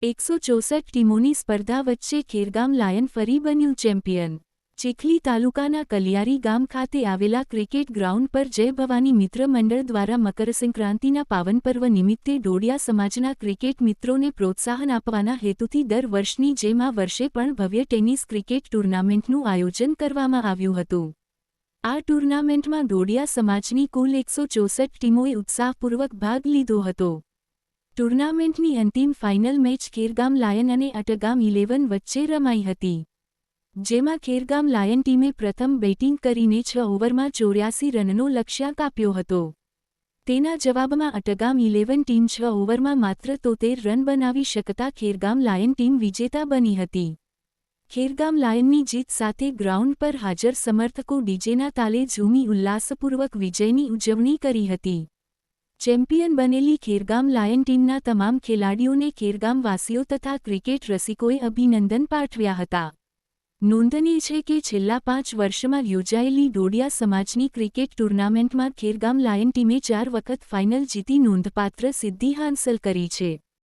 164 ટીમોની સ્પર્ધા વચ્ચે ખેરગામ લાયન ફરી બન્યું ચેમ્પિયન। ચીખલી તાલુકાના કલિયારી ગામ ખાતે આવેલા ક્રિકેટ ગ્રાઉન્ડ પર જય ભવાની મિત્ર મંડળ દ્વારા મકરસંક્રાંતિના પાવન પર્વ નિમિત્તે ડોડિયા સમાજના ક્રિકેટ મિત્રોને પ્રોત્સાહન આપવાના હેતુથી દર વર્ષની જેમ આ વર્ષે પણ ભવ્ય ટેનિસ ક્રિકેટ ટૂર્નામેન્ટનું આયોજન કરવામાં આવ્યું હતું। આ ટૂર્નામેન્ટમાં ડોડિયા સમાજની કુલ 164 ટીમોએ ઉત્સાહપૂર્વક ભાગ લીધો હતો। ટૂર્નામેન્ટની અંતિમ ફાઇનલ મેચ ખેરગામ લાયન અને અટગામ 11 વચ્ચે રમાઈ હતી, જેમાં ખેરગામ લાયન ટીમે પ્રથમ બેટિંગ કરીને 6 ઓવરમાં 84 રનનો લક્ષ્યાંક આપ્યો હતો। તેના જવાબમાં અટગામ 11 ટીમ 6 ઓવરમાં માત્ર 73 રન બનાવી શકતા ખેરગામ લાયન ટીમ વિજેતા બની હતી। ખેરગામ લાયનની જીત સાથે ગ્રાઉન્ડ પર હાજર સમર્થકો ડીજેના તાલે ઝૂમી ઉલ્લાસપૂર્વક વિજયની ઉજવણી કરી હતી। ચેમ્પિયન બનેલી ખેરગામ લાયન ટીમના તમામ ખેલાડીઓને ખેરગામવાસીઓ તથા ક્રિકેટ રસિકોએ અભિનંદન પાઠવ્યા હતા। નોંધનીય છે કે છેલ્લા 5 વર્ષમાં યોજાયેલી ડોડિયા સમાજની ક્રિકેટ ટૂર્નામેન્ટમાં ખેરગામ લાયન ટીમે 4 વખત ફાઇનલ જીતી નોંધપાત્ર સિદ્ધિ હાંસલ કરી છે।